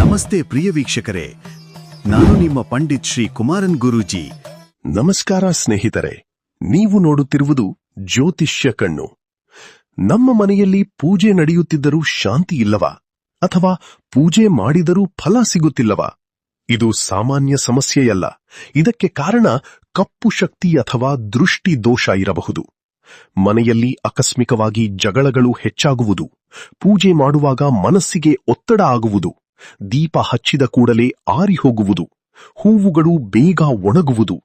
ನಮಸ್ತೆ ಪ್ರಿಯ ವೀಕ್ಷಕರೇ, ನಾನು ನಿಮ್ಮ ಪಂಡಿತ್ ಶ್ರೀ ಕುಮಾರನ್ ಗುರೂಜಿ. ನಮಸ್ಕಾರ ಸ್ನೇಹಿತರೆ, ನೀವು ನೋಡುತ್ತಿರುವುದು ಜ್ಯೋತಿಷ್ಯ ಕಣ್ಣು. ನಮ್ಮ ಮನೆಯಲ್ಲಿ ಪೂಜೆ ನಡೆಯುತ್ತಿದ್ದರೂ ಶಾಂತಿ ಇಲ್ಲವಾ? ಅಥವಾ ಪೂಜೆ ಮಾಡಿದರೂ ಫಲ ಸಿಗುತ್ತಿಲ್ಲವಾ? ಇದು ಸಾಮಾನ್ಯ ಸಮಸ್ಯೆಯಲ್ಲ. ಇದಕ್ಕೆ ಕಾರಣ ಕಪ್ಪು ಶಕ್ತಿ ಅಥವಾ ದೃಷ್ಟಿ ದೋಷ ಇರಬಹುದು. ಮನೆಯಲ್ಲಿ ಆಕಸ್ಮಿಕವಾಗಿ ಜಗಳಗಳು ಹೆಚ್ಚಾಗುವುದು, ಪೂಜೆ ಮಾಡುವಾಗ ಮನಸ್ಸಿಗೆ ಒತ್ತಡ ಆಗುವುದು, ದೀಪ ಹಚ್ಚಿದ ಕೂಡಲೇ ಆರಿ ಹೋಗುವುದು, ಹೂವುಗಳು ಬೇಗ ಒಣಗುವುದು.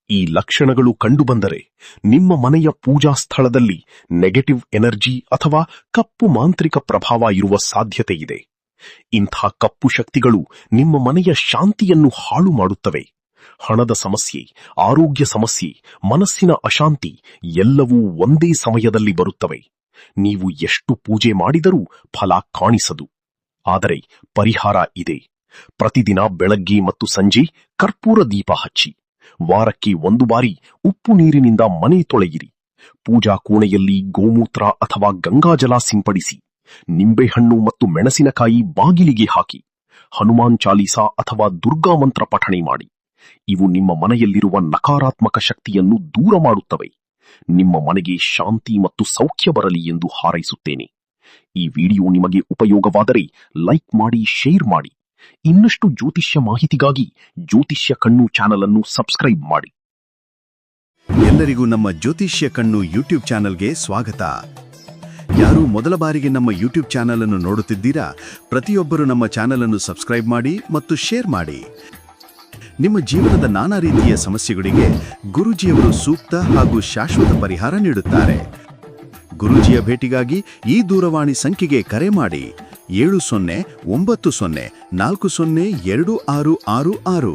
ಈ ಲಕ್ಷಣಗಳು ಕಂಡುಬಂದರೆ ನಿಮ್ಮ ಮನೆಯ ಪೂಜಾ ಸ್ಥಳದಲ್ಲಿ ನೆಗೆಟಿವ್ ಎನರ್ಜಿ ಅಥವಾ ಕಪ್ಪು ಮಾಂತ್ರಿಕ ಪ್ರಭಾವ ಇರುವ ಸಾಧ್ಯತೆ ಇದೆ. ಇಂಥ ಕಪ್ಪು ಶಕ್ತಿಗಳು ನಿಮ್ಮ ಮನೆಯ ಶಾಂತಿಯನ್ನು ಹಾಳು ಮಾಡುತ್ತವೆ. ಹಣದ ಸಮಸ್ಯೆ, ಆರೋಗ್ಯ ಸಮಸ್ಯೆ, ಮನಸ್ಸಿನ ಅಶಾಂತಿ ಎಲ್ಲವೂ ಒಂದೇ ಸಮಯದಲ್ಲಿ ಬರುತ್ತವೆ. ನೀವು ಎಷ್ಟು ಪೂಜೆ ಮಾಡಿದರೂ ಫಲ ಕಾಣಿಸದು. ಆದರೆ ಪರಿಹಾರ ಇದೆ. ಪ್ರತಿದಿನ ಬೆಳಗ್ಗೆ ಮತ್ತು ಸಂಜೆ ಕರ್ಪೂರ ದೀಪ ಹಚ್ಚಿ, ವಾರಕ್ಕೆ 1 ಬಾರಿ ಉಪ್ಪು ನೀರಿನಿಂದ ಮನೆ ತೊಳೆಯಿರಿ. ಪೂಜಾ ಕೋಣೆಯಲ್ಲಿ ಗೋಮೂತ್ರ ಅಥವಾ ಗಂಗಾಜಲ ಸಿಂಪಡಿಸಿ. ನಿಂಬೆಹಣ್ಣು ಮತ್ತು ಮೆಣಸಿನಕಾಯಿ ಬಾಗಿಲಿಗೆ ಹಾಕಿ. ಹನುಮಾನ್ ಚಾಲೀಸಾ ಅಥವಾ ದುರ್ಗಾ ಮಂತ್ರ ಪಠಣೆ ಮಾಡಿ. ಇವು ನಿಮ್ಮ ಮನೆಯಲ್ಲಿರುವ ನಕಾರಾತ್ಮಕ ಶಕ್ತಿಯನ್ನು ದೂರ ಮಾಡುತ್ತವೆ. ನಿಮ್ಮ ಮನೆಗೆ ಶಾಂತಿ ಮತ್ತು ಸೌಖ್ಯ ಬರಲಿ ಎಂದು ಹಾರೈಸುತ್ತೇನೆ. ಈ ವಿಡಿಯೋ ನಿಮಗೆ ಉಪಯೋಗವಾದರೆ ಲೈಕ್ ಮಾಡಿ, ಶೇರ್ ಮಾಡಿ. ಇನ್ನಷ್ಟು ಜ್ಯೋತಿಷ್ಯ ಮಾಹಿತಿಗಾಗಿ ಜ್ಯೋತಿಷ್ಯ ಕಣ್ಣು ಚಾನೆಲ್ ಅನ್ನು ಸಬ್ಸ್ಕ್ರೈಬ್ ಮಾಡಿ. ಎಲ್ಲರಿಗೂ ನಮ್ಮ ಜ್ಯೋತಿಷ್ಯ ಕಣ್ಣು ಯೂಟ್ಯೂಬ್ ಚಾನೆಲ್ಗೆ ಸ್ವಾಗತ. ಯಾರು ಮೊದಲ ಬಾರಿಗೆ ನಮ್ಮ ಯೂಟ್ಯೂಬ್ ಚಾನೆಲ್ ಅನ್ನು ನೋಡುತ್ತಿದ್ದೀರಾ, ಪ್ರತಿಯೊಬ್ಬರು ನಮ್ಮ ಚಾನೆಲ್ ಅನ್ನು ಸಬ್ಸ್ಕ್ರೈಬ್ ಮಾಡಿ ಮತ್ತು ಶೇರ್ ಮಾಡಿ. ನಿಮ್ಮ ಜೀವನದ ನಾನಾ ರೀತಿಯ ಸಮಸ್ಯೆಗಳಿಗೆ ಗುರೂಜಿಯವರು ಸೂಕ್ತ ಹಾಗೂ ಶಾಶ್ವತ ಪರಿಹಾರ ನೀಡುತ್ತಾರೆ. ಗುರೂಜಿಯ ಭೇಟಿಗಾಗಿ ಈ ದೂರವಾಣಿ ಸಂಖ್ಯೆಗೆ ಕರೆ ಮಾಡಿ 7090402666.